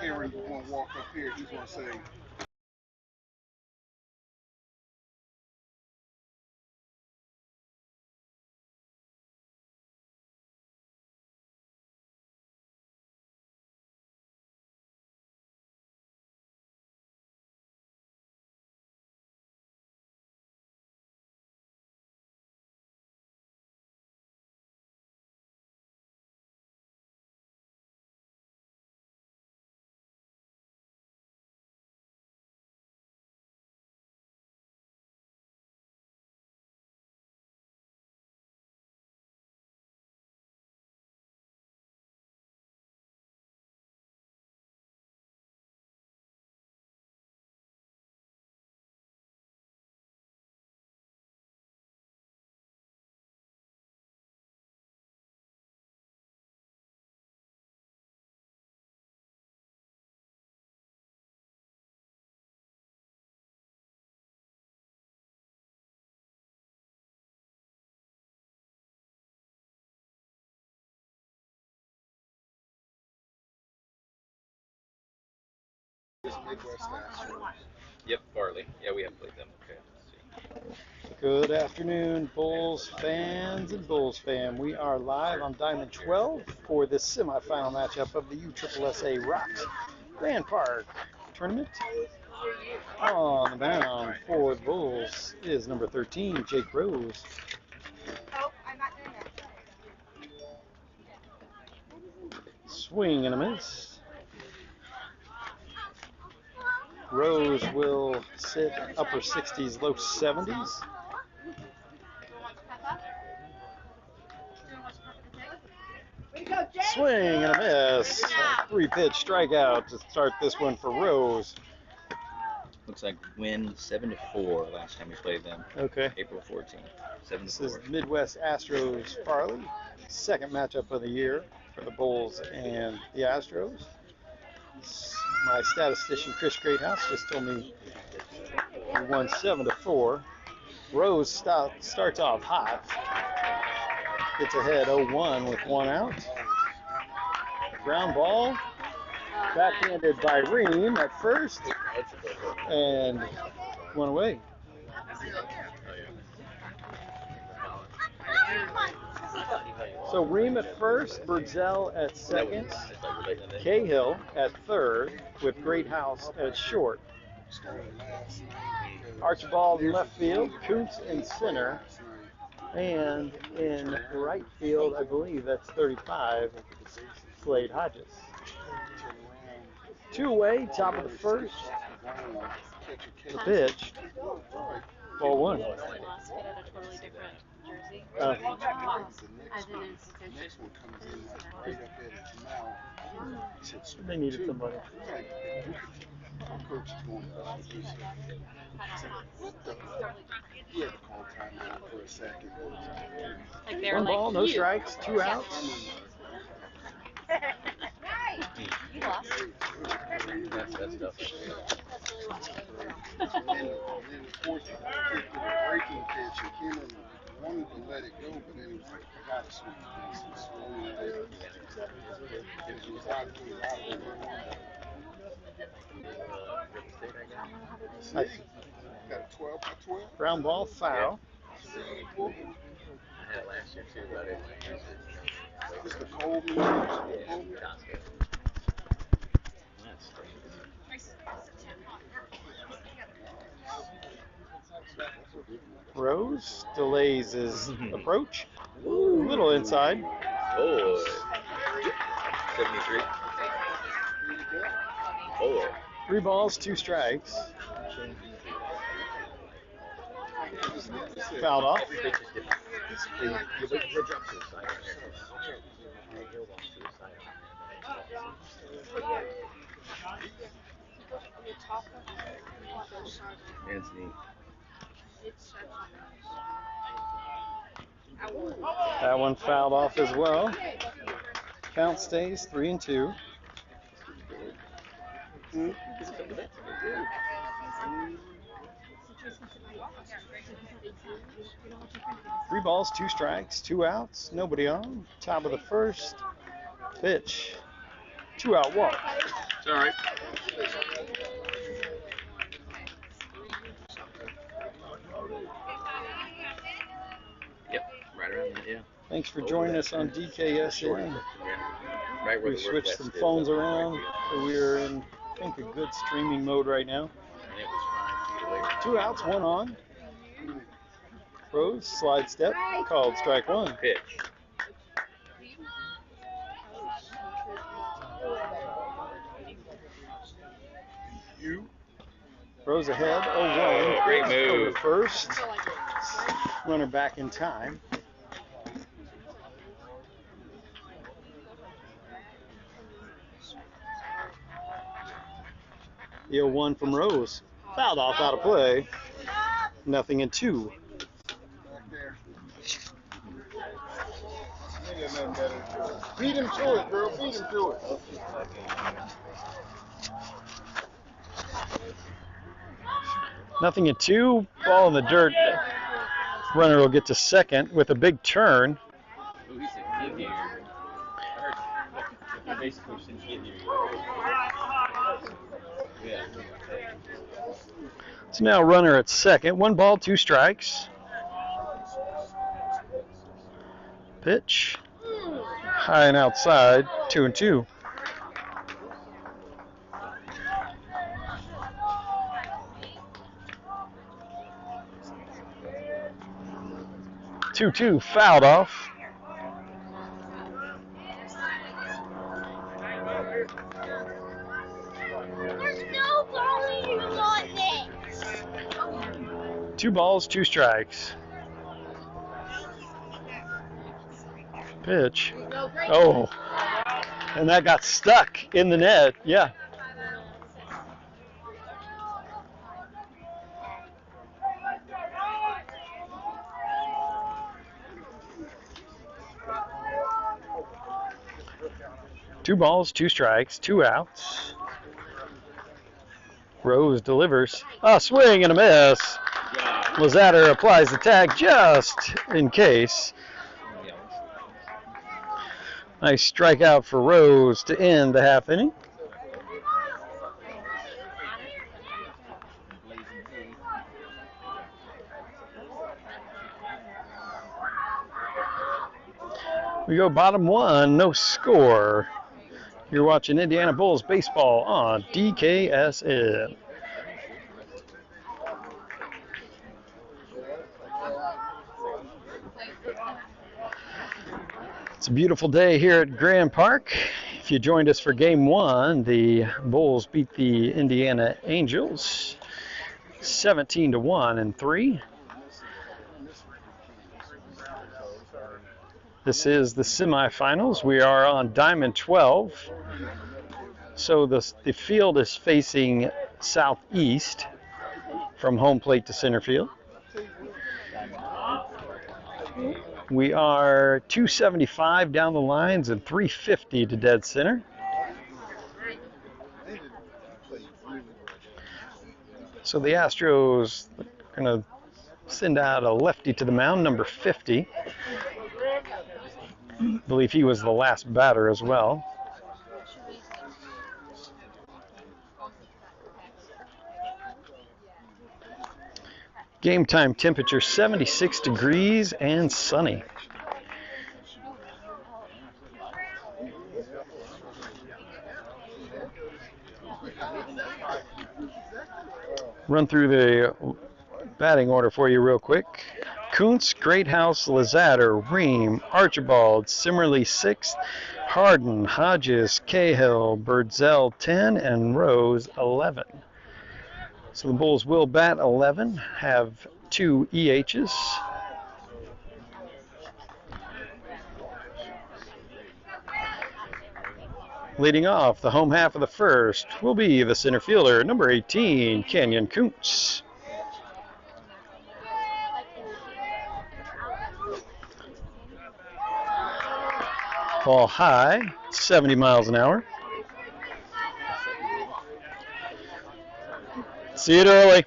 Aaron going to walk up here, he's going to say, this Midwest Astros. Yep, Farley. Yeah, we have played them. Okay, let's see. Good afternoon, Bulls fans and Bulls fan. We are live on Diamond 12 for the semifinal matchup of the USSSA Rocks Grand Park tournament. On the mound for the Bulls is number 13, Jake Rose. Swing and a miss. Rose will sit upper 60s, low 70s. Swing and a miss. 3-pitch strikeout to start this one for Rose. Looks like win 7-4 last time we played them. Okay. April 14th. 7-4. This is Midwest Astros Farley. Second matchup of the year for the Bulls and the Astros. My statistician Chris Greathouse just told me we won 7-4. Rose starts off hot. Gets ahead 0-1 with 1 out. Ground ball. Backhanded by Ream at first. And 1 away. So Ream at first, Bergzel at second, Cahill at third, with Greathouse at short. Archibald in left field, Kuntz in center, and in right field, I believe that's 35, Slade Hodges. 2 away, top of the first. The pitch. Ball 1. They needed somebody. Coach is going he had to call timeout for a second. Like 1 ball, no strikes, 2 outs. You lost. That's tough. And then of course he picked the breaking pitch and Keenan wanted to let it go, but then he was like, I gotta swing this and slowly let it. And he was out of it. Got a 12 by 12. Ground ball, foul. I had it last year too, but I didn't use it. Just the cold Yeah, music. That's strange. Rose delays his approach. Little inside. Oh, 73. Oh. 3 balls, 2 strikes. Fouled off. It's neat. That one fouled off as well. Count stays 3-2. Three balls, 2 strikes, 2 outs, nobody on. Top of the first. Pitch. 2-out walk. It's all right. Yep, right around that, yeah. Thanks for joining us on DKSN. Right where We the switched Northwest some is, phones up there, around. right So we are in, I think, a good streaming mode right now. And it was fine to get away 2 outs, 1 on. Rose, slide step, called strike 1. pitch. Rose ahead, 0-1. Great Over move. first. Runner back in time. The 0-1 from Rose. Fouled off out of play. 0-2. Beat him to it, girl. Beat him to it. 0-2. Ball in the dirt. Runner will get to second with a big turn. Ooh, he said, get here. I heard basically since get here. Yeah. So now runner at second. 1 ball, 2 strikes. Pitch. High and outside. 2-2. Two fouled off. There's no volume on this. 2 balls, 2 strikes. Pitch. Oh. And that got stuck in the net. Yeah. Two balls, 2 strikes, 2 outs. Rose delivers. A swing and a miss. Lazatter applies the tag just in case. Nice strikeout for Rose to end the half inning. We go bottom 1, no score. You're watching Indiana Bulls baseball on DKSN. It's a beautiful day here at Grand Park. If you joined us for Game 1, the Bulls beat the Indiana Angels 17-1 in 3. This is the semifinals. We are on Diamond 12. So the field is facing southeast from home plate to center field. We are 275 down the lines and 350 to dead center. So the Astros are going to send out a lefty to the mound, number 50. I believe he was the last batter as well. Game time temperature 76 degrees and sunny. Run through the batting order for you real quick. Kuntz, Greathouse, Lazatter, Ream, Archibald, Simmerly 6th, Harden, Hodges, Cahill, Birdsell 10, and Rose 11. So the Bulls will bat 11, have 2 EHs. Leading off the home half of the first will be the center fielder, number 18, Kenyon Kuntz. Ball high, 70 miles an hour. See it early.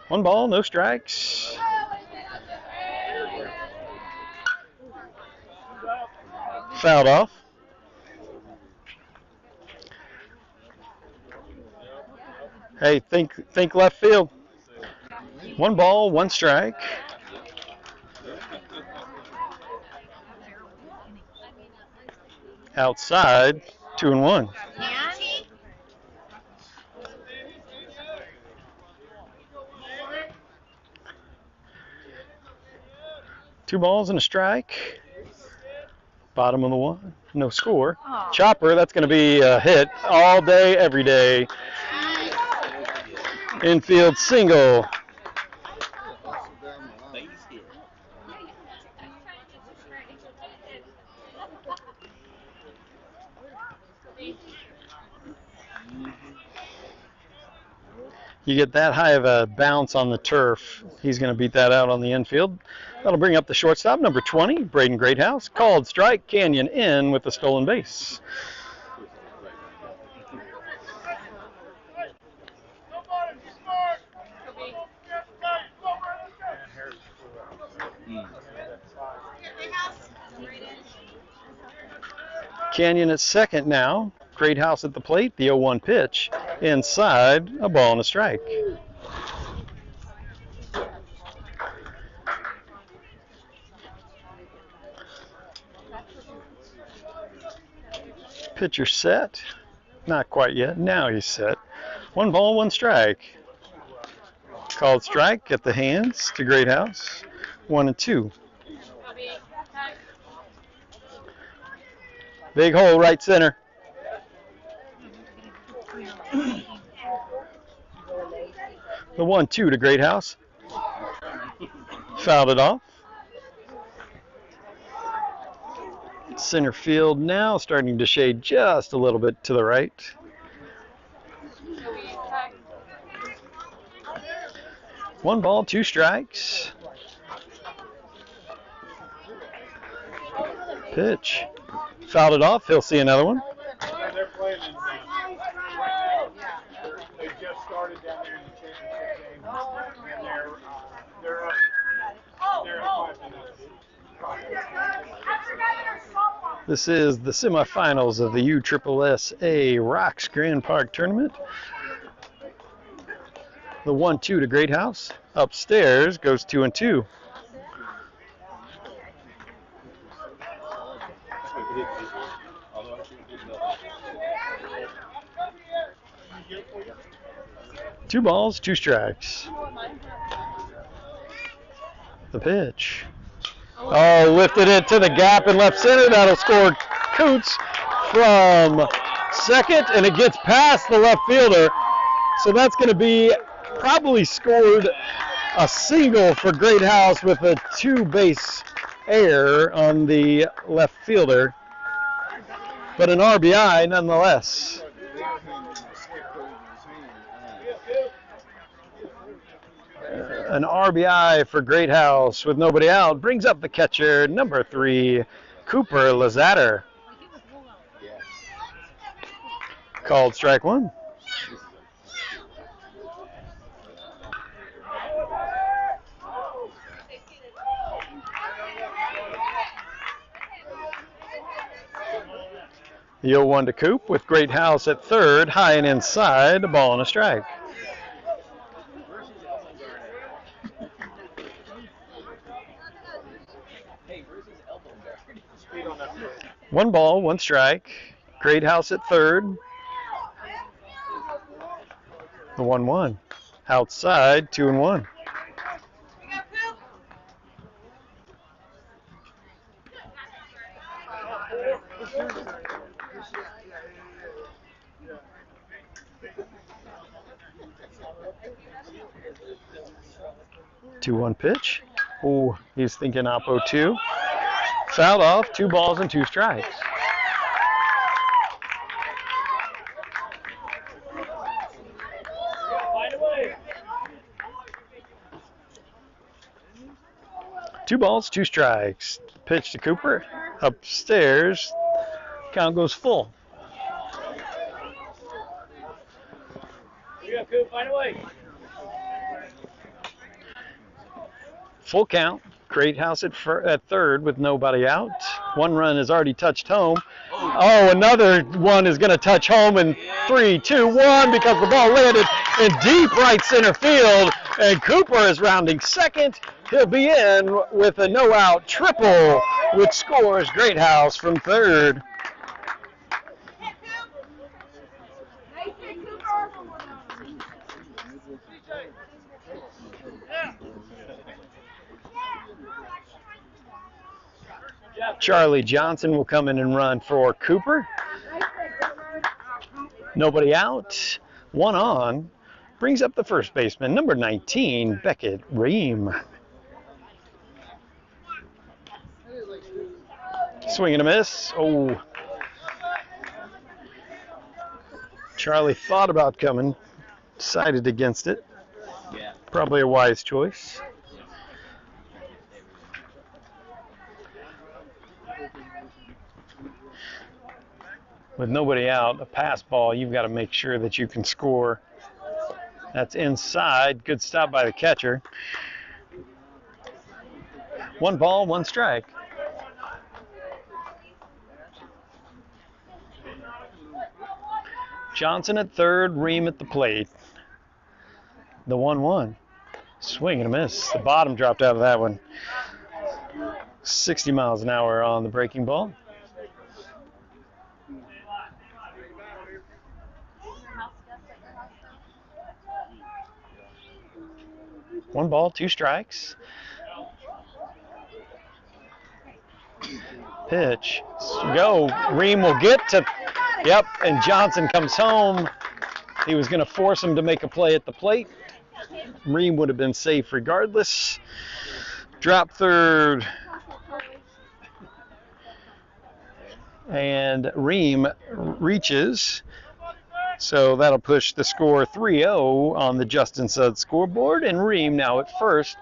1 ball, no strikes. Fouled off. Hey, think left field. 1 ball, 1 strike. Outside, 2-1. 2 balls and a strike. Bottom of the 1. No score. Oh. Chopper, that's going to be a hit all day, every day. Infield single. You get that high of a bounce on the turf, he's going to beat that out on the infield. That'll bring up the shortstop, number 20, Braden Greathouse. Called strike, Canyon in with the stolen base. Canyon at second now. Greathouse at the plate, the 0-1 pitch. Inside, a ball and a strike. Pitcher set. Not quite yet. Now he's set. 1 ball, 1 strike. Called strike at the hands to Greathouse. 1-2. Big hole right center. The 1-2 to Greathouse. Fouled it off. Center field now starting to shade just a little bit to the right. One ball, 2 strikes. Pitch. Fouled it off. He'll see another one. They're playing in they just started down there in the championship game, and they're up 5-0. This is the semifinals of the USSSA Rocks Grand Park Tournament. The 1-2 to Greathouse. Upstairs goes 2-2. Two balls, 2 strikes. The pitch. Oh, lifted it to the gap in left center. That'll score Coots from second, and it gets past the left fielder. So that's going to be probably scored a single for Greathouse with a 2-base error on the left fielder, but an RBI nonetheless. An RBI for Greathouse with nobody out brings up the catcher, number 3, Cooper Lazatter. Called strike 1. The 0-1 to Coop with Greathouse at third, high and inside, a ball and a strike. One ball, 1 strike. Greathouse at third. The 1-1. Outside, 2-1. Two-one pitch. Oh, he's thinking oppo 2. Fouled off, 2 balls and 2 strikes. Two balls, 2 strikes. Pitch to Cooper. Upstairs. Count goes full. Full count. Greathouse at third with nobody out. 1 run has already touched home. Oh, another one is going to touch home in 3, 2, 1 because the ball landed in deep right center field, and Cooper is rounding second. He'll be in with a no-out triple, which scores Greathouse from third. Charlie Johnson will come in and run for Cooper. Nobody out. One on. Brings up the first baseman, number 19, Beckett Ream. Swing and a miss. Oh. Charlie thought about coming, decided against it. Probably a wise choice. With nobody out, a pass ball, you've got to make sure that you can score. That's inside. Good stop by the catcher. 1 ball, 1 strike. Johnson at third, Ream at the plate. The 1-1. Swing and a miss. The bottom dropped out of that one. 60 miles an hour on the breaking ball. One ball, 2 strikes. Pitch. Go. Ream will get to. Yep, and Johnson comes home. He was going to force him to make a play at the plate. Ream would have been safe regardless. Drop third. And Ream reaches. So that'll push the score 3-0 on the Justin Sudd scoreboard. And Ream now at first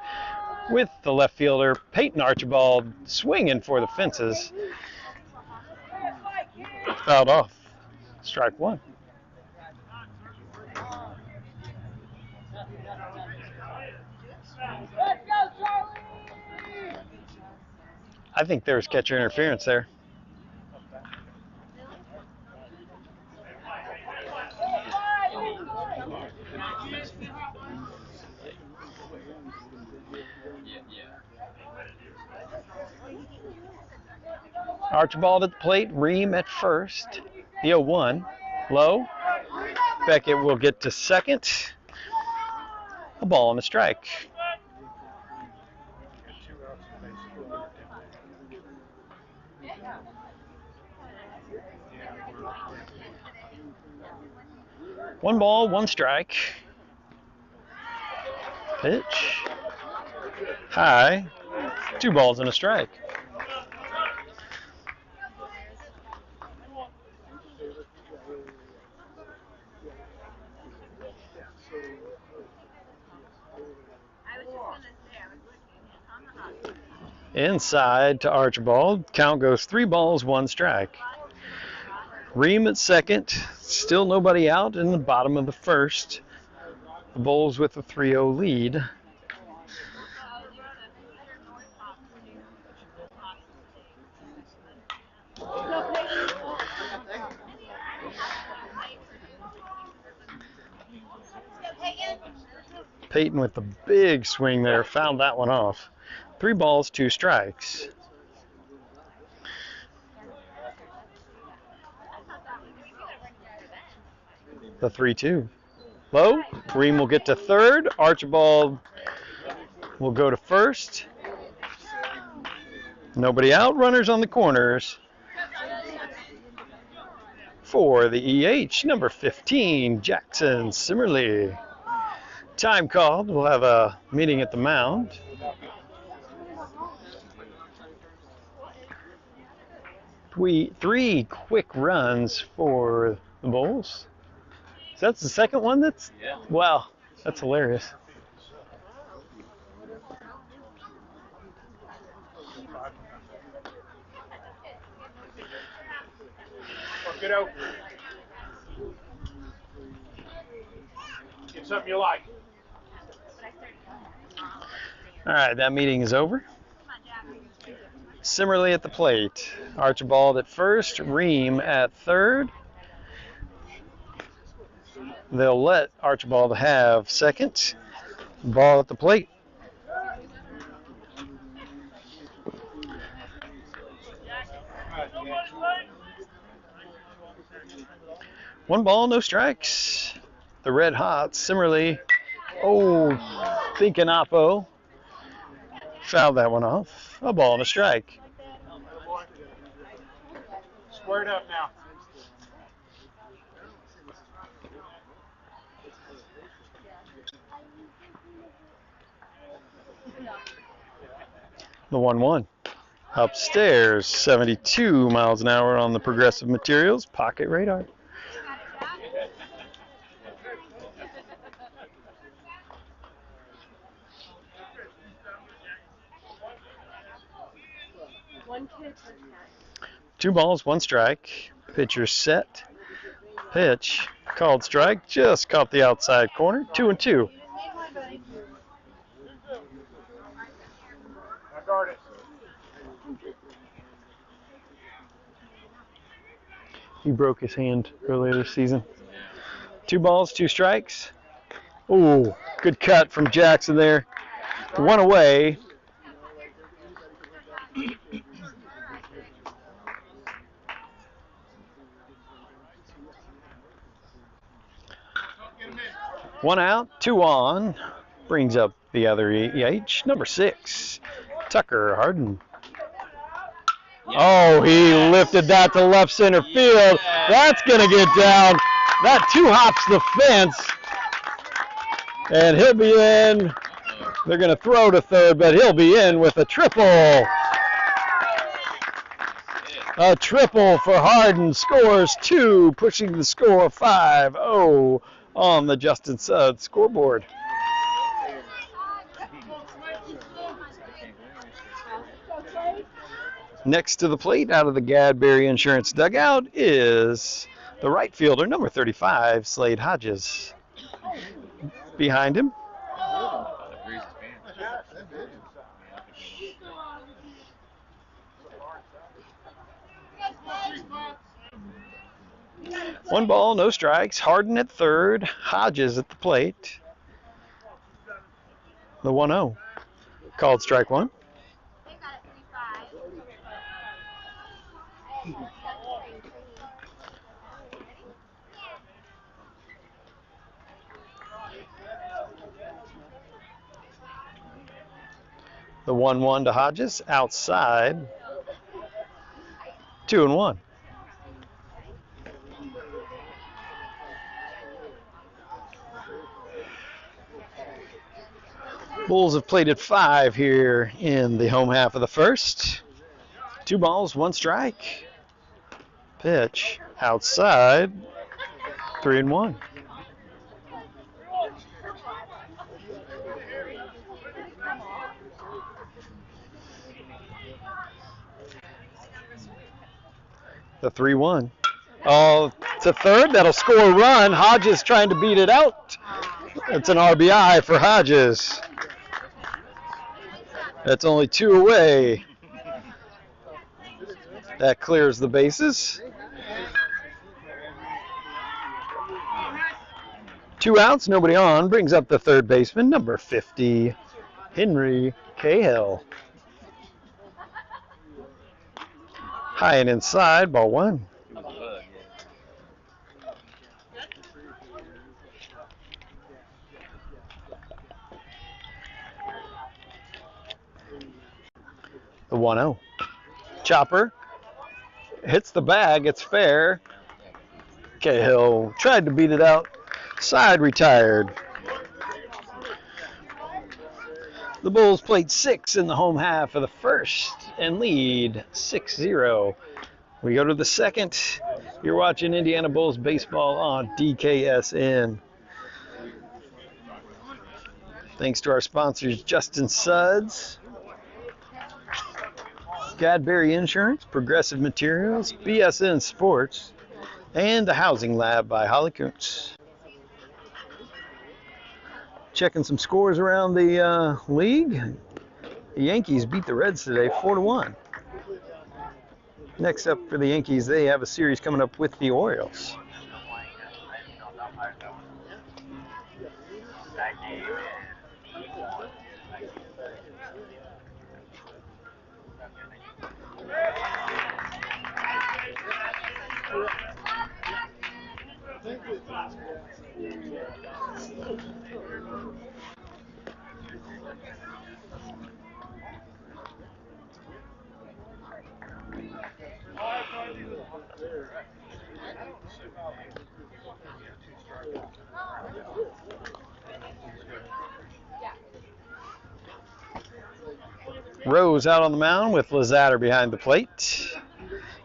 with the left fielder, Peyton Archibald, swinging for the fences. Fouled off. Strike 1. I think there was catcher interference there. Archibald at the plate, Ream at first. The 0-1, low. Beckett will get to second. A ball and a strike. One ball, 1 strike. Pitch. High. 2 balls and a strike. Inside to Archibald. Count goes 3 balls, 1 strike. Ream at second. Still nobody out in the bottom of the first. The Bulls with a 3-0 lead. Peyton with the big swing there, fouled that one off. 3 balls, 2 strikes. The 3-2. Low. Ream will get to third. Archibald will go to first. Nobody out. Runners on the corners. For the EH, number 15, Jackson Simmerly. Time called. We'll have a meeting at the mound. Three quick runs for the Bulls. So that's the second one that's? Yeah. Wow, that's hilarious. Get out. Get something you like. All right, that meeting is over. Simmerly at the plate. Archibald at first, Ream at third. They'll let Archibald have second. Ball at the plate. One ball, no strikes. The Red Hots, similarly. Oh, thinking Oppo. Fouled that one off. A ball and a strike. Squared up now. The 1-1. Upstairs, 72 miles an hour on the Progressive Materials pocket radar. Two balls, one strike. Pitcher set. Pitch. Called strike. Just caught the outside corner. 2-2. Now guard it. He broke his hand earlier this season. Two balls, two strikes. Ooh, good cut from Jackson there. One away. One out, two on. Brings up the other EH, number 6, Tucker Harden. Oh, he lifted that to left center field. That's going to get down. That two hops the fence. And he'll be in. They're going to throw to third, but he'll be in with a triple. A triple for Harden. Scores 2, pushing the score 5-0 on the Justin Suggs scoreboard. Next to the plate, out of the Gadberry Insurance dugout, is the right fielder, number 35, Slade Hodges. Behind him, one ball, no strikes. Harden at third, Hodges at the plate. The 1-0. Called strike one. The 1-1 to Hodges, outside. 2-1. Bulls have played at 5 here in the home half of the first. 2 balls, 1 strike. Pitch outside. 3-1. The 3-1. Oh, to third. That'll score a run. Hodges trying to beat it out. It's an RBI for Hodges. That's only 2 away. That clears the bases. 2 outs, nobody on. Brings up the third baseman, number 50, Henry Cahill. High and inside, ball 1. The 1-0. Chopper hits the bag. It's fair. Cahill tried to beat it out. Side retired. The Bulls played 6 in the home half of the first and lead 6-0. We go to the second. You're watching Indiana Bulls baseball on DKSN. Thanks to our sponsors, Justin Suggs, Gadberry Insurance, Progressive Materials, BSN Sports, and the Housing Lab by Holly Kuntz. Checking some scores around the league. The Yankees beat the Reds today 4-1. Next up for the Yankees, they have a series coming up with the Orioles. Rose out on the mound with Lazatter behind the plate.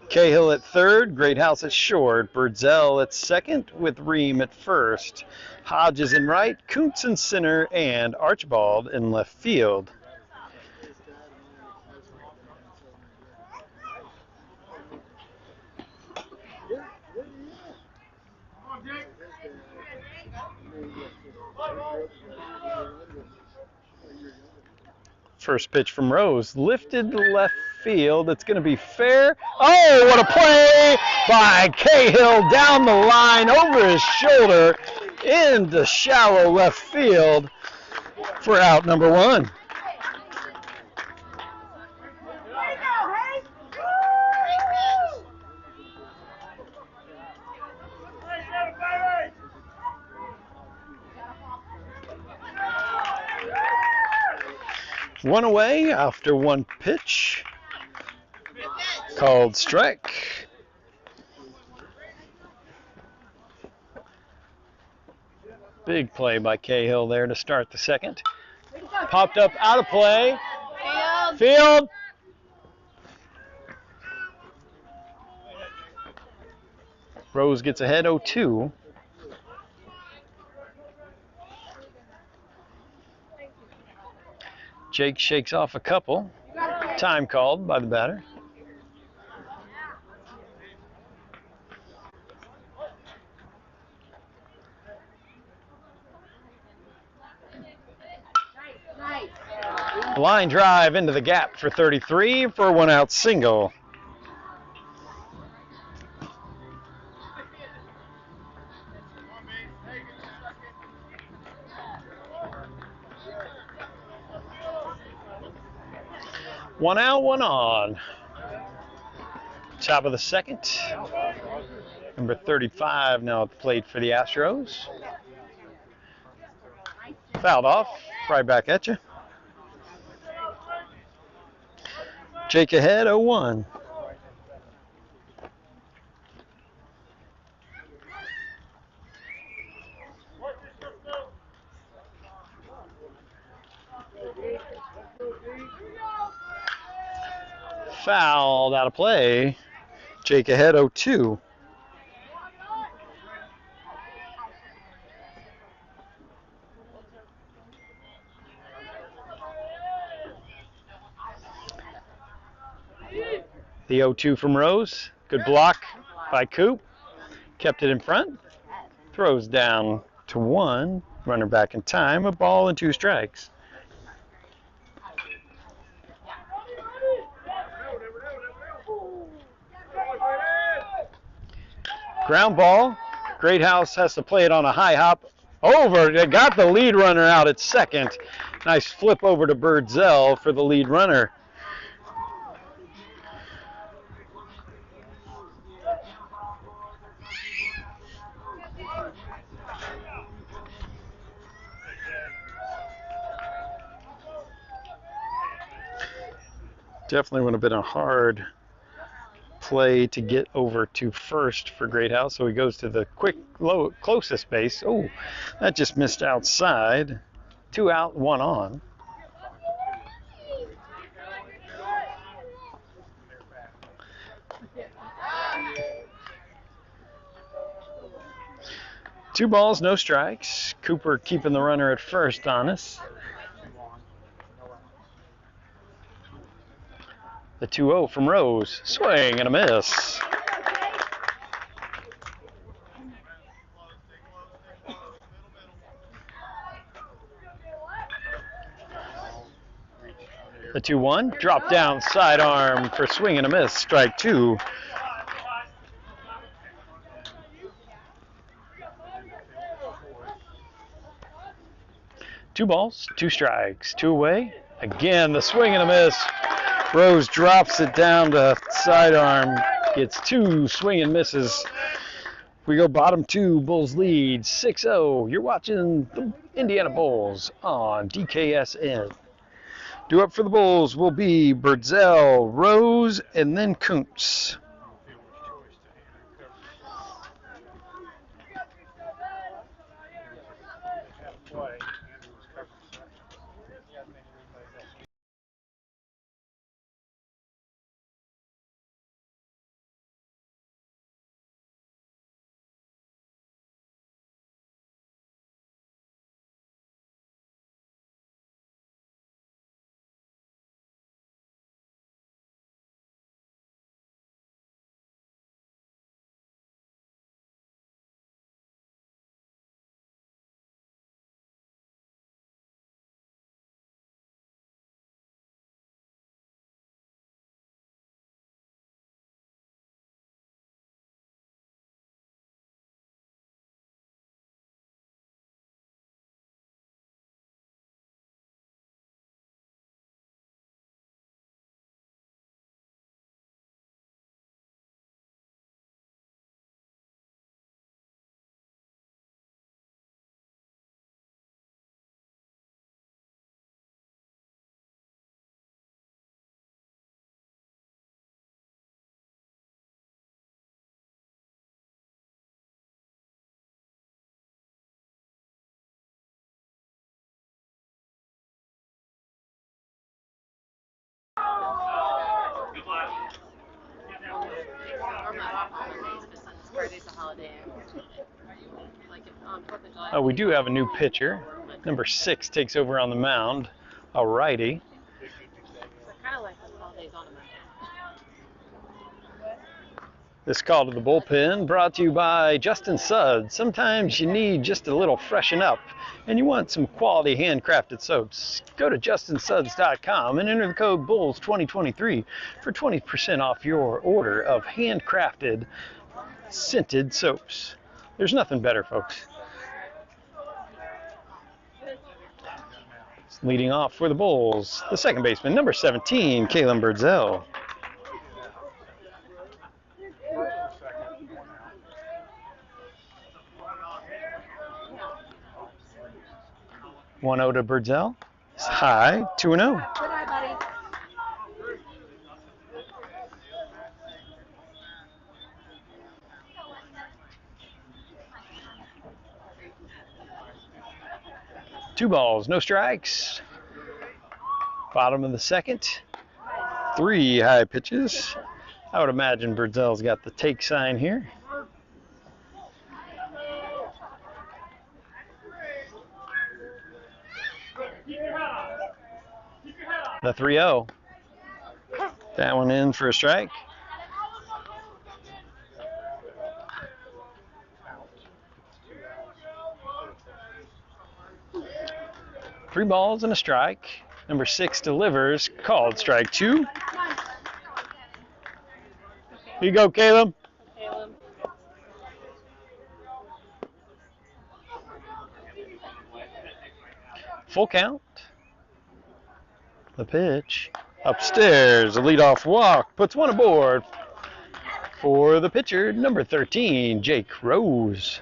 Cahill at third, Greathouse at short, Birdsell at second with Ream at first. Hodges in right, Kuntz in center, and Archibald in left field. First pitch from Rose, lifted to left field. It's going to be fair. Oh, what a play by Cahill down the line over his shoulder into shallow left field for out number one. One away after one pitch. Called strike. Big play by Cahill there to start the second. Popped up out of play. Field. Rose gets ahead 0-2. Jake shakes off a couple. Time called by the batter. Line drive into the gap for 33 for a one-out single. One out, one on. Top of the second. Number 35 now at the plate for the Astros. Fouled off. Right back at you. Jake ahead 0-1. Fouled out of play. Jake ahead 0-2. The 0-2 from Rose. Good block by Coop. Kept it in front. Throws down to one. Runner back in time. A ball and two strikes. Ground ball. Greathouse has to play it on a high hop. Over. They got the lead runner out at second. Nice flip over to Birdsell for the lead runner. Definitely would have been a hard play to get over to first for Greathouse, so he goes to the closest base. Oh, that just missed outside. 2 out, 1 on. Two balls, no strikes. Cooper keeping the runner at first on us. The 2-0 from Rose. Swing and a miss. The 2-1. Drop down sidearm for swing and a miss. Strike two. Two balls, two strikes, two away. Again, the swing and a miss. Rose drops it down to sidearm, gets two swing and misses. We go bottom two, Bulls lead 6-0. You're watching the Indiana Bulls on DKSN. Due up for the Bulls will be Birdsell, Rose, and then Kuntz. holiday. Like on 4th of July. Oh, we do have a new pitcher. Number 6 takes over on the mound. A righty. So kind of like the holidays on a Monday. This call to the bullpen brought to you by Justin Suds. Sometimes you need just a little freshen up and you want some quality handcrafted soaps. Go to justinsuds.com and enter the code BULLS2023 for 20% off your order of handcrafted scented soaps. There's nothing better, folks. Leading off for the Bulls, the second baseman, number 17, Kalen Birdsell. One 0 to Birdsell. It's high, 2-0. Goodbye, buddy. Two balls, no strikes. Bottom of the second. 3 high pitches. I would imagine Birdsell's got the take sign here. The 3-0. That one in for a strike. Three balls and a strike. Number 6 delivers, called strike 2. Here you go, Caleb. Caleb. Full count. The pitch. Upstairs, a leadoff walk. Puts one aboard for the pitcher, number 13, Jake Rose.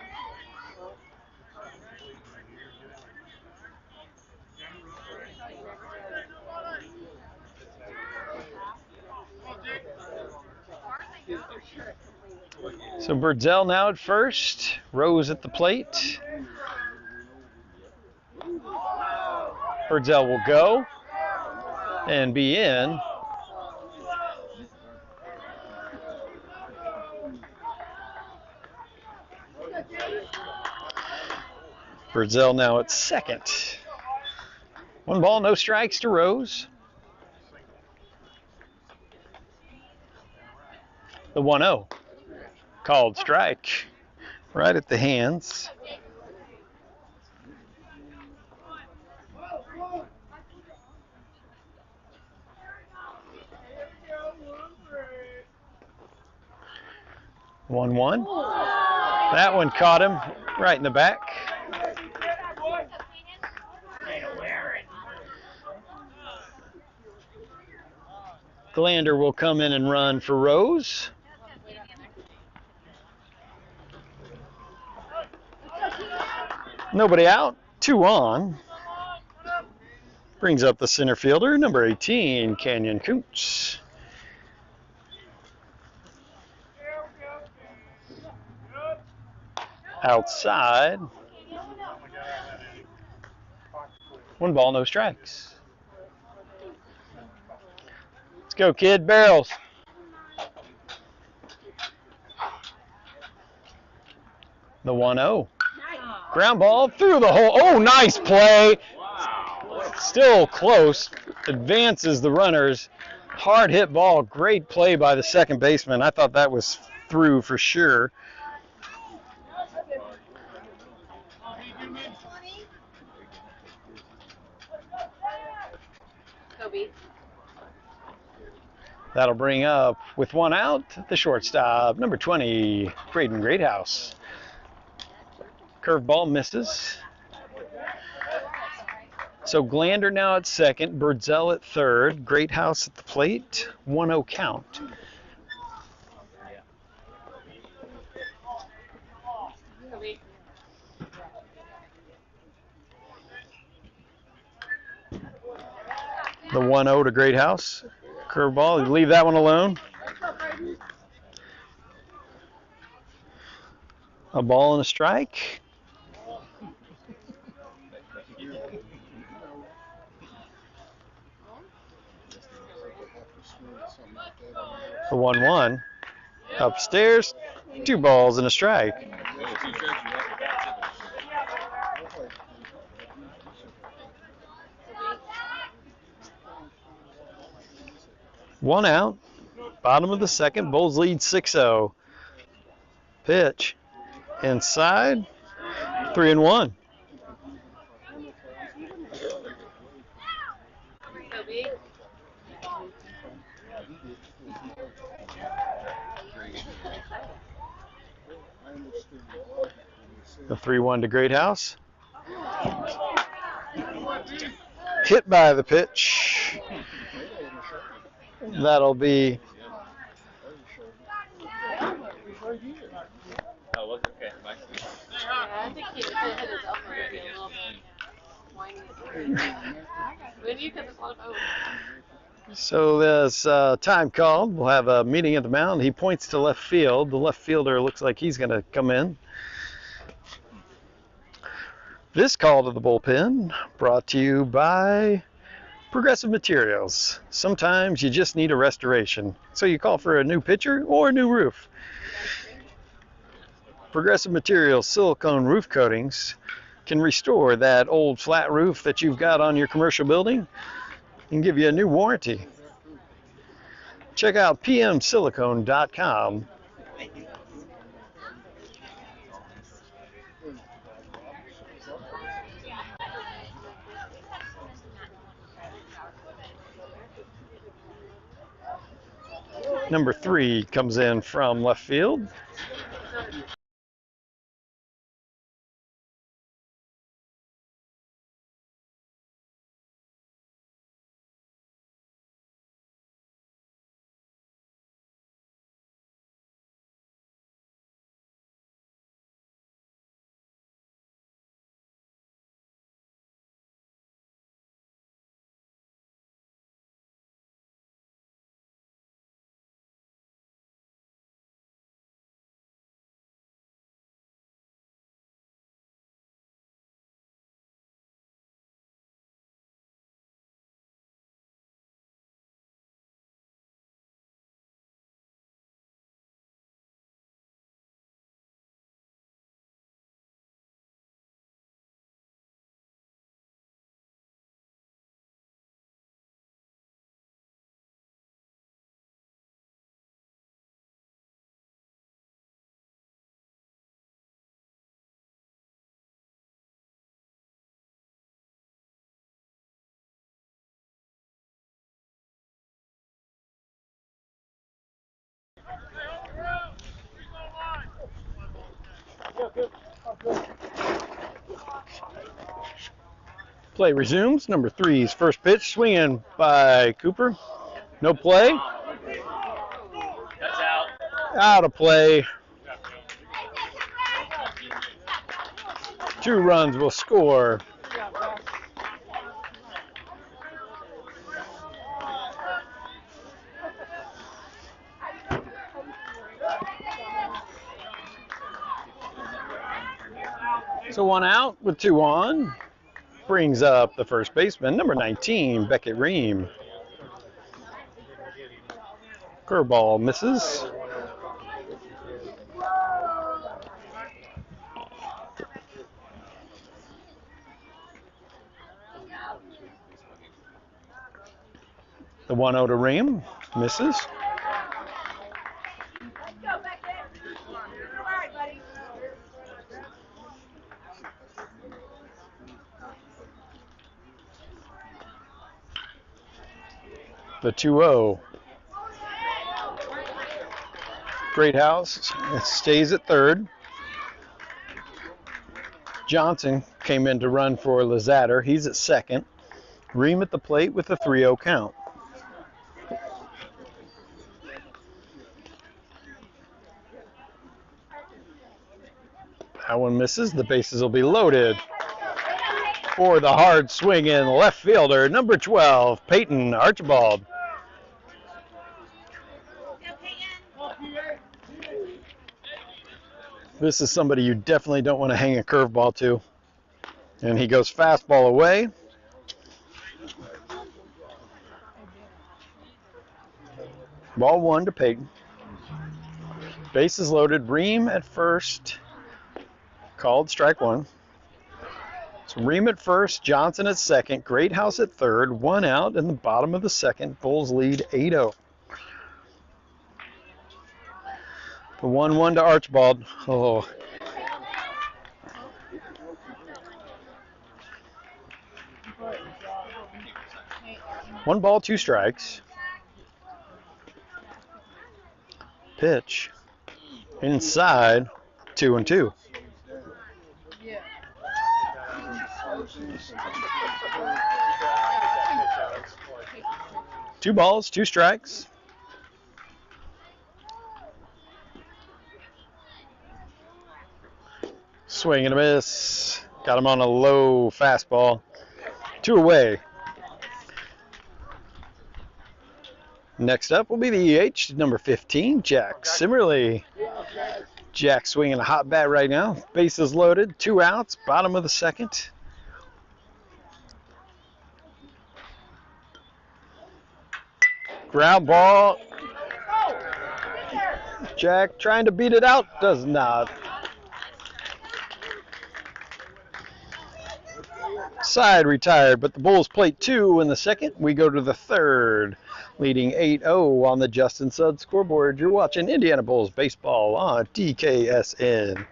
So Birdsell now at first, Rose at the plate. Birdsell will go and be in. Birdsell now at second. 1 ball, no strikes to Rose. The 1-0. Called strike. Right at the hands. One. That one caught him right in the back. Glander will come in and run for Rose. Nobody out, 2 on. Brings up the center fielder, number 18, Canyon Coots. Outside. 1 ball, no strikes. Let's go, kid. Barrels. The 1-0. Ground ball through the hole. Oh, nice play. Still close. Advances the runners. Hard hit ball. Great play by the second baseman. I thought that was through for sure. That'll bring up, with 1 out, the shortstop, number 20, Braden Greathouse. Curveball misses. So Glander now at second, Birdsell at third, Greathouse at the plate, 1-0 count. The 1-0 to Greathouse. Curveball, you leave that one alone. A ball and a strike. The 1-1. Upstairs. 2 balls and a strike. One out. Bottom of the second. Bulls lead 6-0. Pitch. Inside. 3-1. The 3-1 to Greathouse. Hit by the pitch. That'll be I think he hit his elbow maybe a little bit. Whiny. When you could have let him over. so there's time called. We'll have a meeting at the mound. He points to left field. The left fielder looks like he's going to come in. This call to the bullpen brought to you by Progressive Materials. Sometimes you just need a restoration. So you call for a new pitcher or a new roof. Progressive Materials silicone roof coatings can restore that old flat roof that you've got on your commercial building and give you a new warranty. Check out pmsilicone.com. Number 3 comes in from left field. Play resumes. Number 3's first pitch, swinging by Cooper. No play. That's out. Out of play. 2 runs will score. So 1 out with 2 on. Brings up the first baseman, number 19, Beckett Ream. Curveball misses. The 1-0 to Ream misses. The 2-0. Greathouse stays at third. Johnson came in to run for Lazatter. He's at second. Ream at the plate with a 3-0 count. That one misses. The bases will be loaded. For the hard swinging left fielder, number 12, Peyton Archibald. This is somebody you definitely don't want to hang a curveball to. And he goes fastball away. Ball 1 to Peyton. Bases loaded. Ream at first. Called strike one. So Ream at first, Johnson at second, Greathouse at third, one out in the bottom of the second. Bulls lead 8-0. The 1-1 to Archibald. Oh. One ball, two strikes. Pitch. Inside, 2-2. Two balls, two strikes. Swing and a miss. Got him on a low fastball. Two away. Next up will be the EH, number 15, Jack Simmerly. Jack swinging a hot bat right now. Bases loaded, two outs, bottom of the second. Ground ball. Jack trying to beat it out, does not. Side retired, but the Bulls plate two in the second. We go to the third, leading 8-0 on the Justin Sudd scoreboard. You're watching Indiana Bulls baseball on DKSN.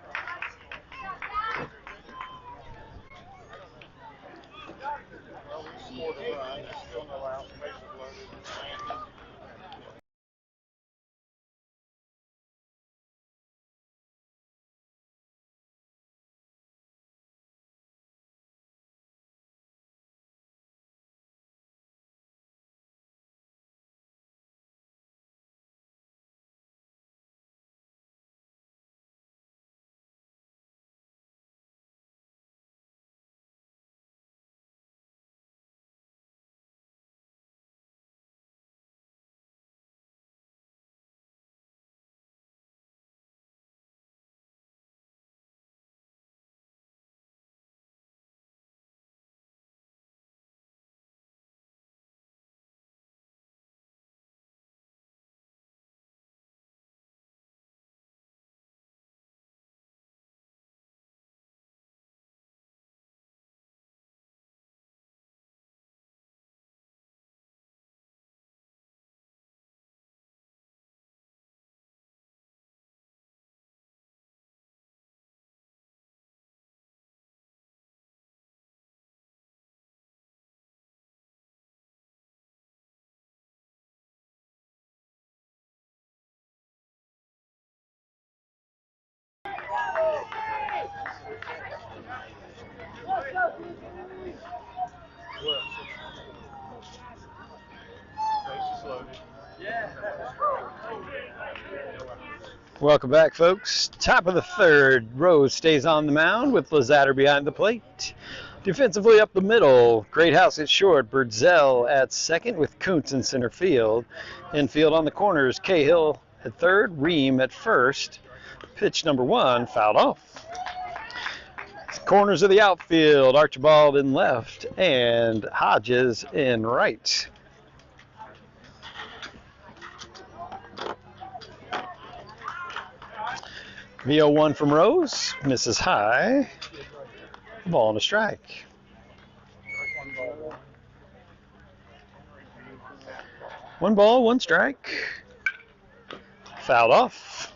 Welcome back, folks. Top of the third. Rose stays on the mound with Lazatter behind the plate. Defensively up the middle, Greathouse at short, Birdzell at second with Kuntz in center field. Infield on the corners, Cahill at third, Ream at first. Pitch number one, fouled off. Corners of the outfield, Archibald in left and Hodges in right. The 0-1 from Rose, misses high. Ball and a strike. One ball, one strike. Fouled off.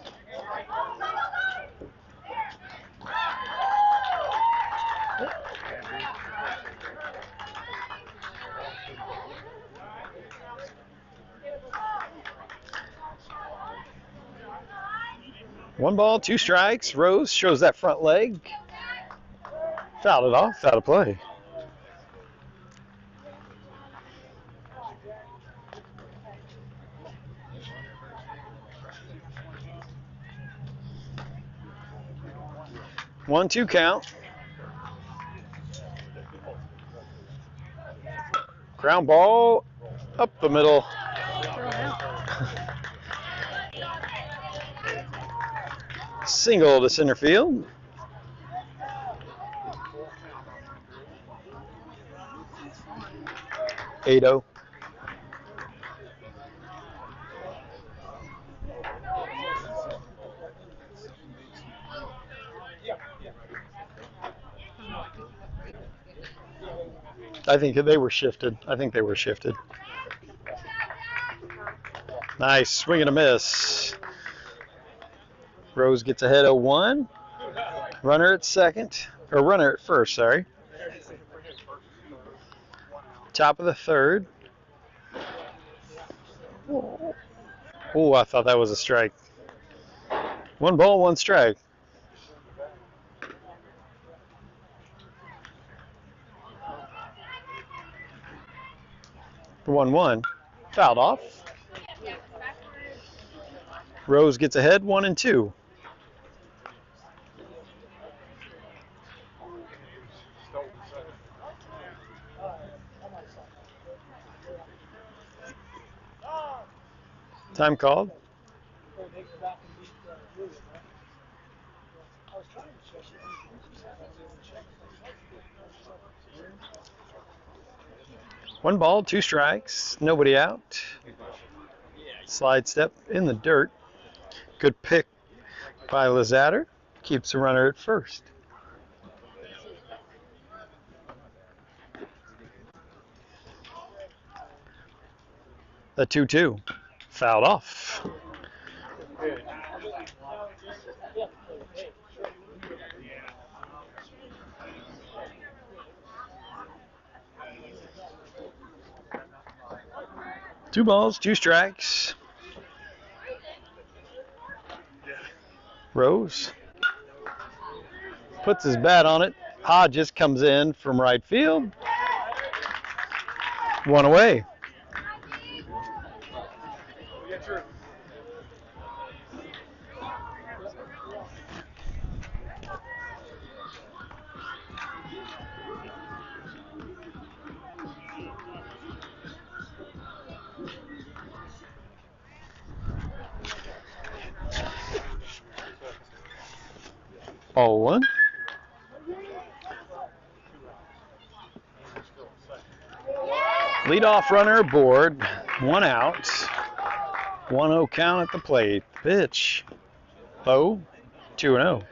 One ball, two strikes. Rose shows that front leg. Fouled it off, out of play. 1-2 count. Ground ball up the middle. Single to center field. Eight-0. I think they were shifted. I think they were shifted. Nice swing and a miss. Rose gets ahead 0-1. Runner at second, or runner at first, sorry. Top of the third. Oh, I thought that was a strike. 1 ball, 1 strike. The 1-1. Fouled off. Rose gets ahead 1-2. Time called. One ball, 2 strikes, nobody out. Slide step in the dirt. Good pick by Lizatter. Keeps the runner at first. The 2-2. Fouled off. Two balls, 2 strikes. Rose puts his bat on it. Hodges comes in from right field. 1 away. Ball 1. Leadoff runner aboard. 1 out. 1-0 count at the plate. Pitch. Low. 2-0.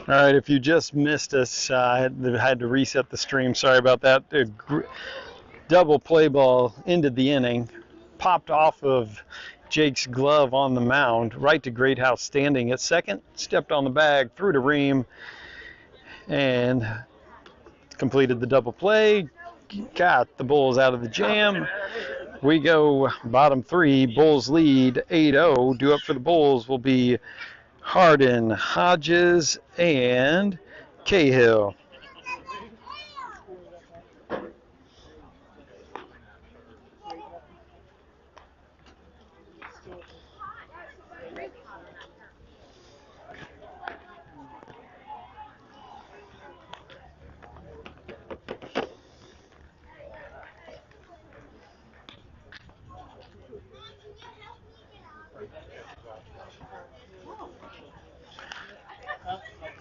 All right, if you just missed us, I had to reset the stream. Sorry about that. Double play ball ended the inning. Popped off of Jake's glove on the mound, right to Greathouse standing at second. Stepped on the bag, threw to Ream, and completed the double play. Got the Bulls out of the jam. We go bottom 3. Bulls lead 8-0. Due up for the Bulls will be Hardin, Hodges, and Cahill.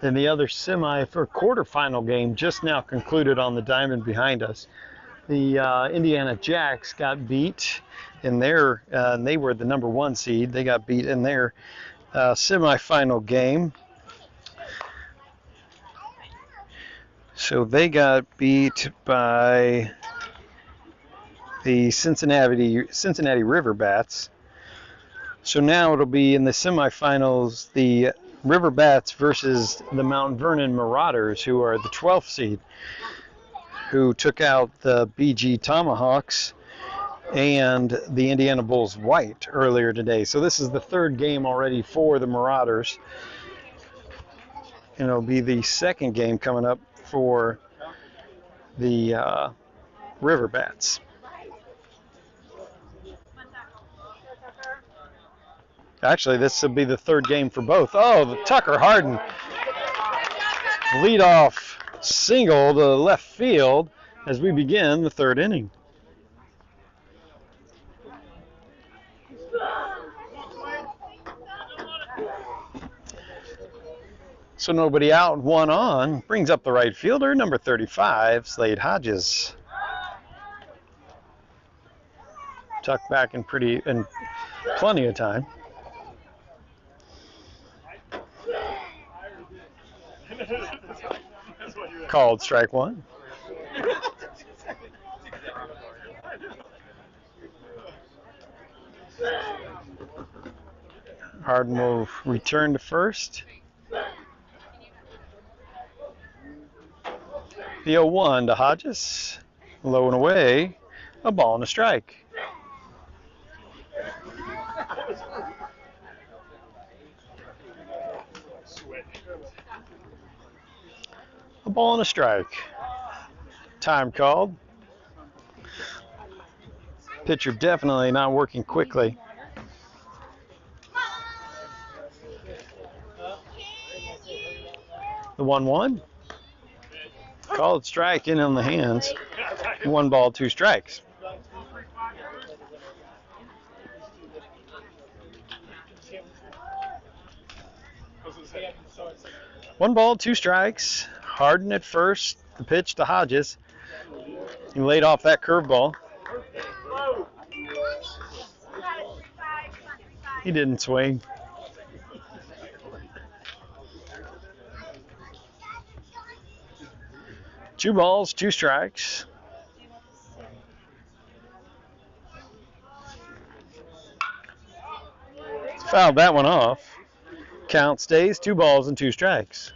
And the other semi for quarterfinal game just now concluded on the diamond behind us. The Indiana Jacks got beat in their, and they were the number 1 seed. They got beat in their semifinal game. So they got beat by the Cincinnati River Bats. So now it'll be in the semifinals, the River Bats versus the Mount Vernon Marauders, who are the 12th seed, who took out the BG Tomahawks and the Indiana Bulls White earlier today. So this is the 3rd game already for the Marauders. And it'll be the 2nd game coming up for the River Bats. Actually, this will be the 3rd game for both. Oh, the Tucker Hardin leadoff single to left field as we begin the 3rd inning. So nobody out, one on. Brings up the right fielder, number 35, Slade Hodges. Tucked back in plenty of time. Called strike one. Harden will return to first. The 0-1 to Hodges. Low and away. A ball and a strike. A ball and a strike. Time called. Pitcher definitely not working quickly. The 1-1. Called strike in on the hands. 1 ball, 2 strikes. One ball, 2 strikes. Harden at first. The pitch to Hodges. He laid off that curveball. He didn't swing. Two balls, 2 strikes. Fouled that one off. Count stays 2 balls and 2 strikes.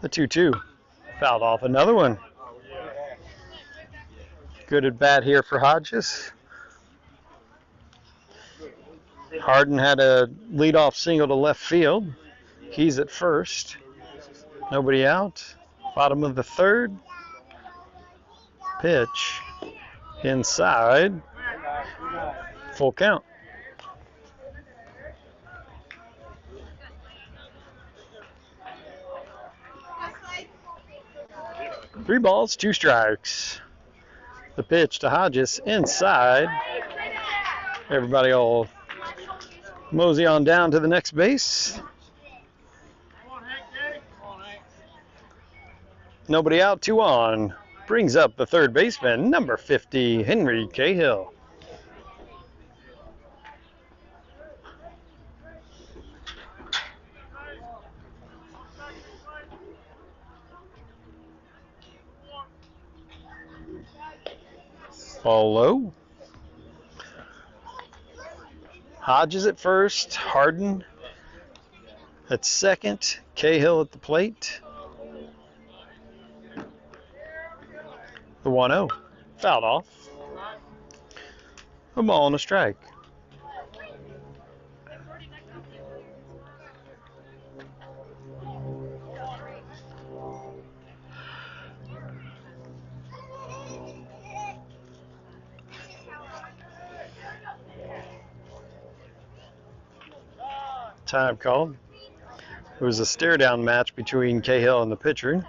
The 2-2. Fouled off another one. Good at bat here for Hodges. Harden had a leadoff single to left field. He's at first. Nobody out. Bottom of the 3rd. Pitch. Inside. Full count. Three balls, 2 strikes. The pitch to Hodges inside. Everybody will mosey on down to the next base. Nobody out, 2 on. Brings up the 3rd baseman, number 50, Henry Cahill. Ball low. Hodges at first, Harden at second, Cahill at the plate. The 1-0. Fouled off. A ball and a strike. Time called. It was a stare-down match between Cahill and the pitcher.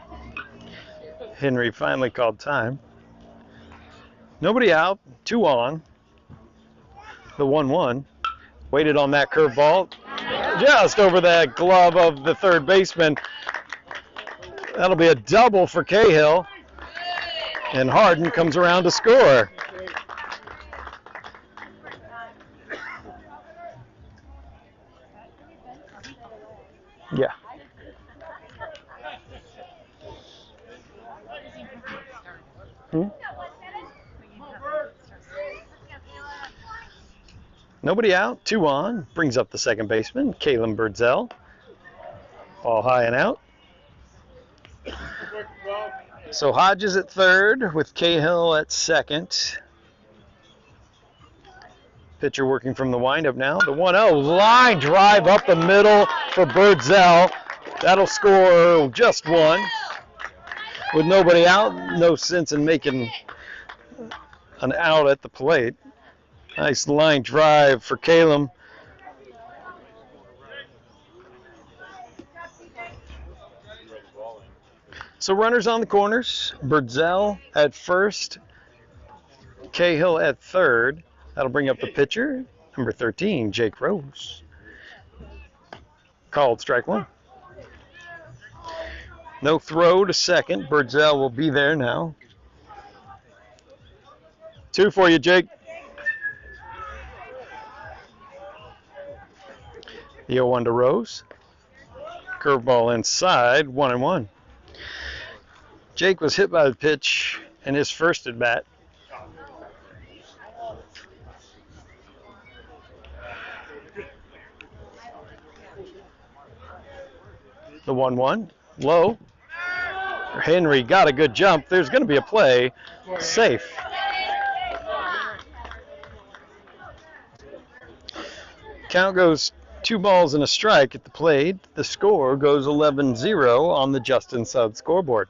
Henry finally called time. Nobody out, 2 on. The 1-1. Waited on that curveball. Just over that glove of the 3rd baseman. That'll be a double for Cahill. And Harden comes around to score. Yeah. Nobody out, 2 on. Brings up the 2nd baseman, Kalen Birdsell. All high and out. So Hodges at 3rd with Cahill at 2nd. Pitcher working from the windup now. The 1-0 line drive up the middle for Birdsell. That'll score just 1. With nobody out, no sense in making an out at the plate. Nice line drive for Calum. So runners on the corners. Birdzell at first. Cahill at third. That'll bring up the pitcher, number 13, Jake Rose. Called strike one. No throw to second. Birdzell will be there now. 2 for you, Jake. The 0-1 to Rose. Curveball inside, 1-1. Jake was hit by the pitch in his first at bat. The 1-1, low. Henry got a good jump. There's going to be a play. Safe. Count goes 2 balls and a strike at the plate. The score goes 11-0 on the Justin Sud scoreboard.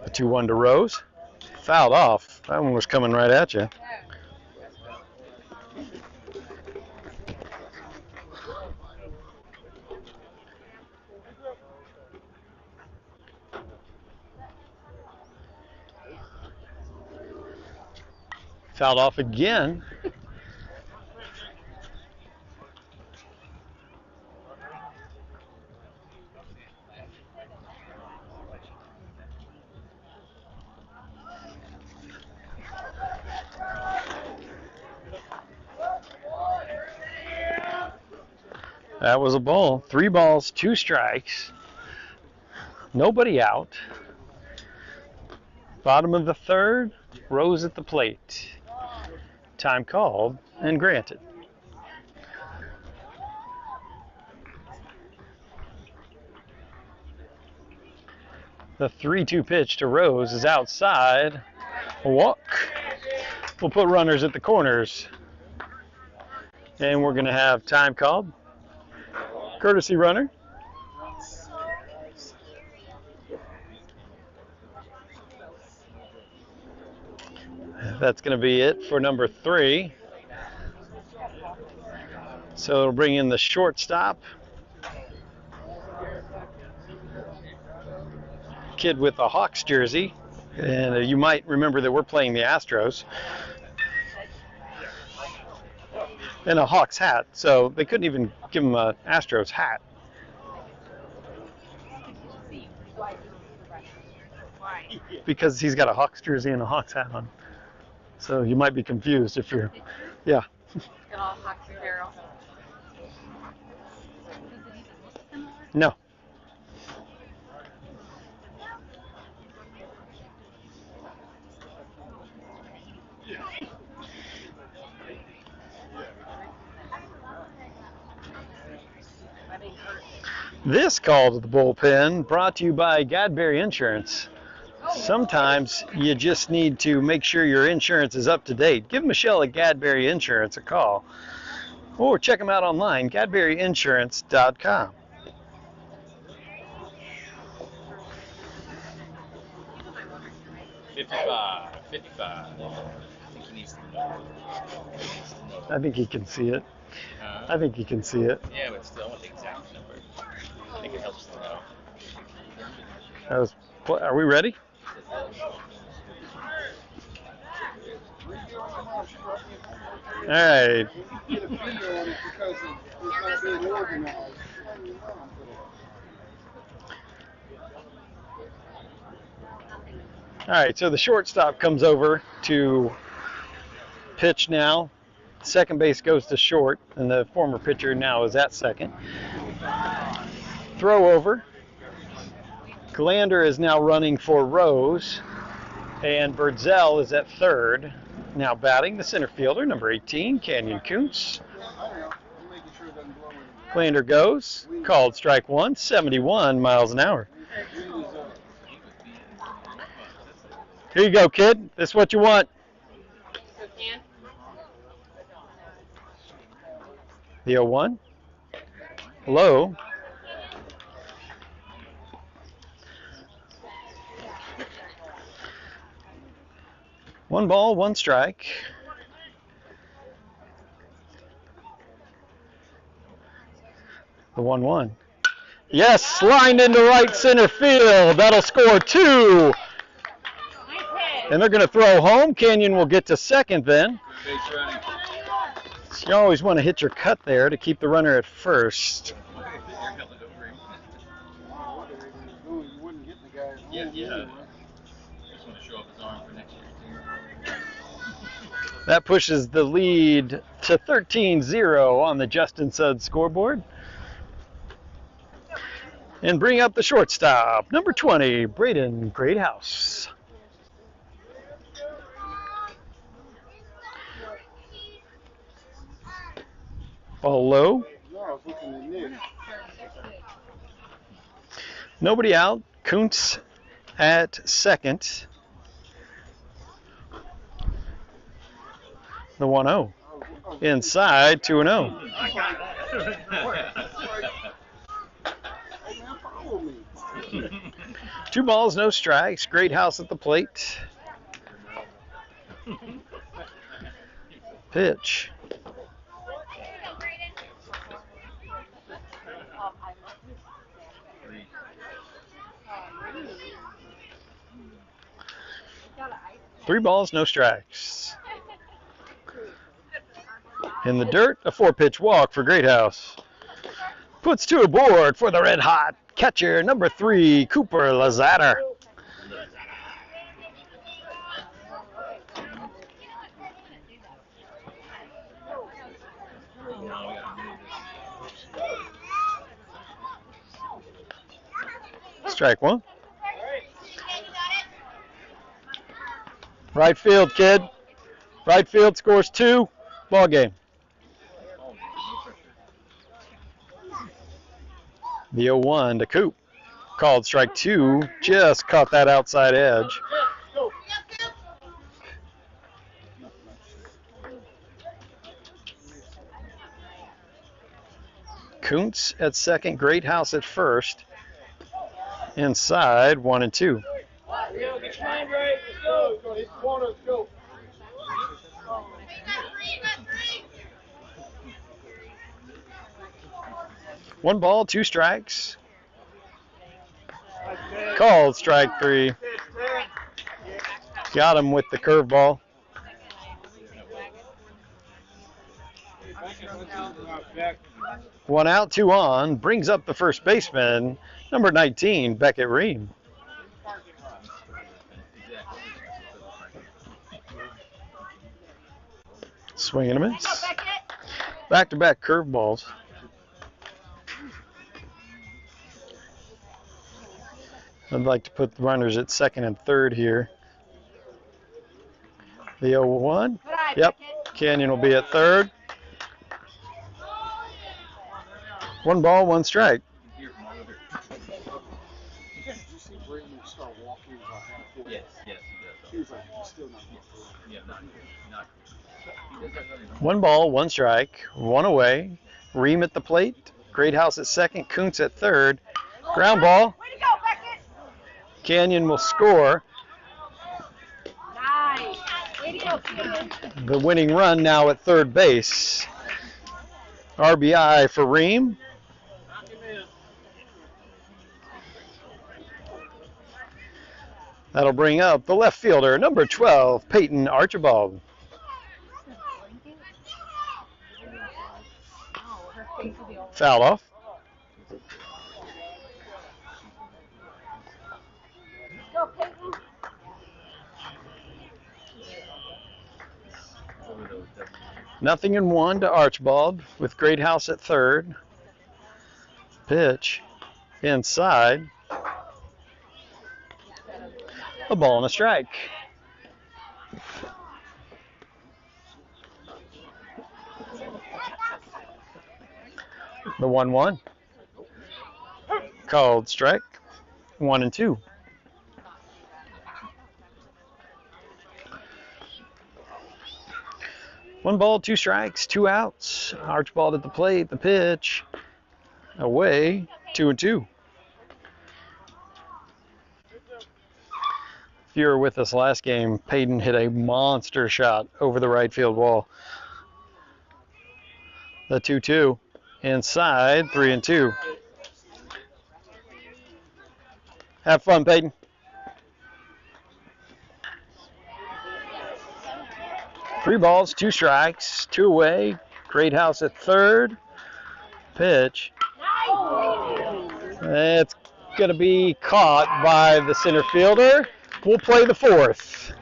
The 2-1 to Rose. Fouled off. That one was coming right at you. Fouled off again. That was a ball. 3 balls, 2 strikes. Nobody out. Bottom of the third, Rose at the plate. Time called and granted. The 3-2 pitch to Rose is outside. A walk. We'll put runners at the corners. And we're going to have time called. Courtesy runner. That's going to be it for number 3. So it'll bring in the shortstop. Kid with a Hawks jersey. And you might remember that we're playing the Astros. And a Hawks hat. So they couldn't even give him an Astros hat. Because he's got a Hawks jersey and a Hawks hat on. So you might be confused if you're, yeah. Got all Hawks apparel. No. This call to the bullpen brought to you by Gadberry Insurance. Sometimes you just need to make sure your insurance is up to date. Give Michelle at Gadberry Insurance a call. Or check them out online, gadberryinsurance.com. $55. I think he needs to know. I think he can see it. I think he can see it. Yeah, but still, I want the exact number. I think it helps to know. Are we ready? All right. Get a video on it because it's not being organized. All right, so the shortstop comes over to pitch now. Second base goes to short, and the former pitcher now is at second. Throw over. Glander is now running for Rose, and Birdzell is at third. Now batting the center fielder, number 18, Canyon Kuntz. Glander goes, called strike one, 71 miles an hour. Here you go, kid. This is what you want. The 0-1. Low. One ball, one strike. The 1-1. Yes, lined into right center field. That'll score 2. And they're going to throw home. Canyon will get to second then. So you always want to hit your cut there to keep the runner at first. That pushes the lead to 13-0 on the Justin Sud scoreboard. And bring up the shortstop, number 20, Braden Greathouse. Ball low. Nobody out. Kuntz at second. The 1-0. Inside, 2-0. Two balls, no strikes. Greathouse at the plate. Pitch. Three balls, no strikes. In the dirt, a 4-pitch walk for Greathouse. Puts 2 aboard for the red hot catcher, number 3, Cooper Lazatter. Strike 1. Right field, kid. Right field scores 2. Ball game. The 0-1 to Coop. Called strike 2. Just caught that outside edge. Kuntz at second. Greathouse at first. Inside, 1-2. One ball, 2 strikes. Called strike 3. Got him with the curveball. One out, 2 on. Brings up the first baseman, number 19, Beckett Ream. Swing and a miss. Back-to-back curveballs. I'd like to put the runners at second and third here. The 0-1. Yep. Canyon will be at third. 1 ball, 1 strike. Yes, he does. 1 ball, 1 strike, 1 away. Ream at the plate. Greathouse at second. Kuntz at third. Ground ball. Canyon will score. Nice. Way to go, Canyon. The winning run now at third base. RBI for Ream. That'll bring up the left fielder, number 12, Peyton Archibald. Foul off. Go, Peyton. Nothing in 1 to Archibald with Greathouse at third. Pitch inside. A ball and a strike. The 1-1. Called strike. 1-2. One ball, 2 strikes, 2 outs. Archibald at the plate, the pitch. Away, 2-2. If you were with us last game, Peyton hit a monster shot over the right field wall. The 2-2. Inside, 3-2. Have fun, Peyton. Three balls, two strikes, two away. Great House at third. Pitch. It's going to be caught by the center fielder. We'll play the fourth.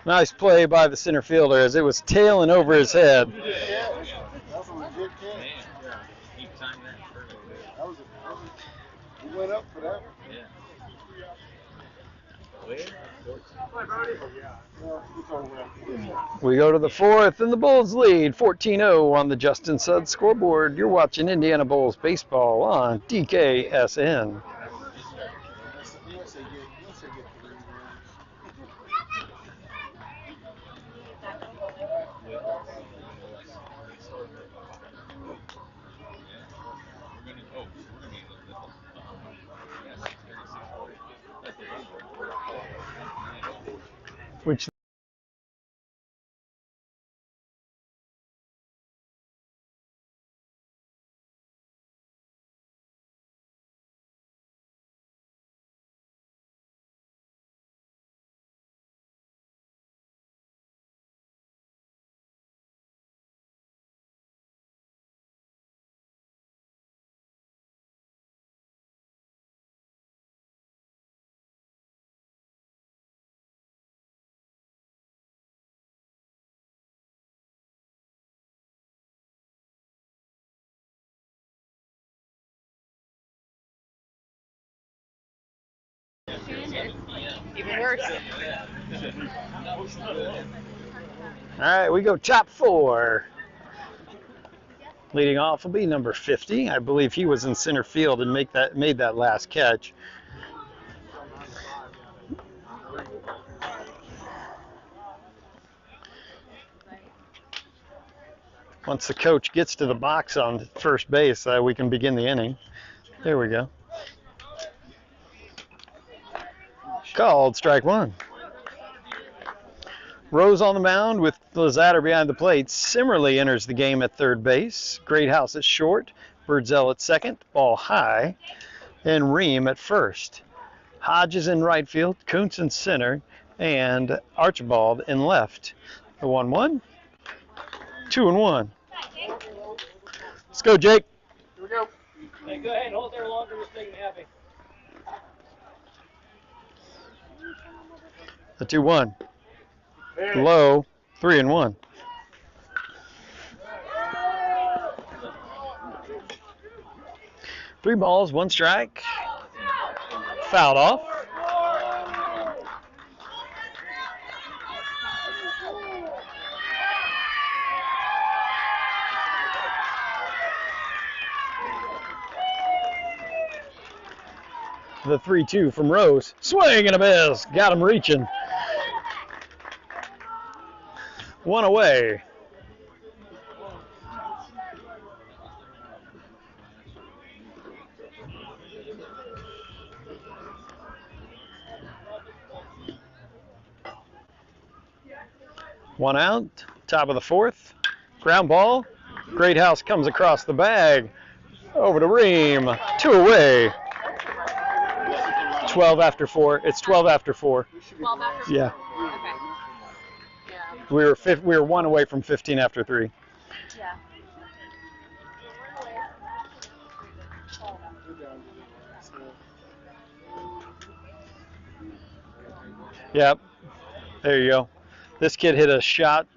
Nice play by the center fielder as it was tailing over his head. That's a legit catch. He went up for that. We go to the fourth, and the Bulls lead 14-0 on the Justin Sudd scoreboard. You're watching Indiana Bulls baseball on DKSN. Which Even worse. All right, we go top four. Leading off will be number 50. I believe he was in center field and made that last catch. Once the coach gets to the box on first base, we can begin the inning. There we go. Called strike one. Rose on the mound with Lazatter behind the plate. Simmerly enters the game at third base. Great House at short. Birdsell at second. Ball high. And Ream at first. Hodges in right field. Kuntz in center. And Archibald in left. The 1-1. 2-1. Let's go, Jake. Here we go. Hey, go ahead and hold there longer. Just make me happy. The 2-1. Low. 3-1. Three balls, one strike. Fouled off. The 3-2 from Rose. Swing and a miss. Got him reaching. One away. One out. Top of the fourth. Ground ball. Great House comes across the bag. Over to Ream. Two away. 12 after 4. It's 12 after 4. 12 after 4? Yeah. Okay. Yeah. We were one away from 15 after 3. Yeah. Yep. There you go. This kid hit a shot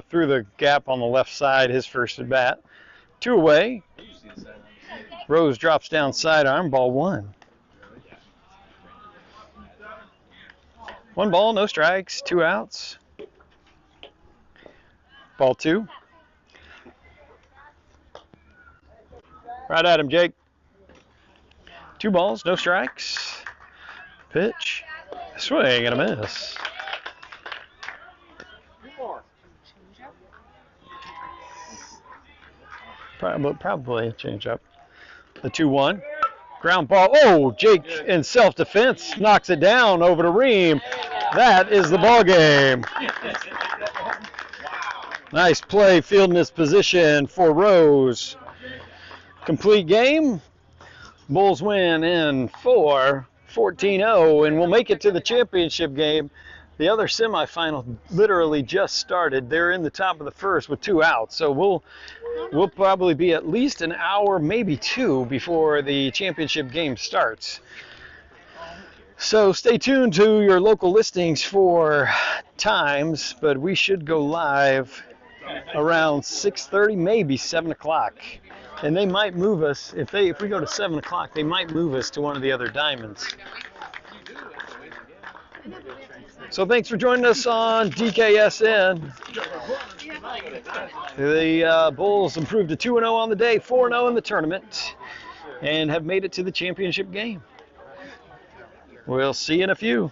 through the gap on the left side, his first at bat. Two away. Rose drops down sidearm, ball one. One ball, no strikes, two outs. Ball two. Right at him, Jake. Two balls, no strikes. Pitch. Swing and a miss. Probably a change-up. The 2-1. Ground ball. Oh, Jake in self-defense knocks it down over to Ream. That is the ball game. Nice play, fielding his position for Rose. Complete game. Bulls win in 4, 14-0, and we'll make it to the championship game. The other semifinal literally just started. They're in the top of the first with 2 outs, so we'll probably be at least an hour, maybe 2, before the championship game starts. So stay tuned to your local listings for times, but we should go live around 6:30, maybe 7 o'clock. And they might move us, if we go to 7 o'clock, they might move us to one of the other diamonds. So thanks for joining us on DKSN. The Bulls improved to 2-0 on the day, 4-0 in the tournament, and have made it to the championship game. We'll see you in a few.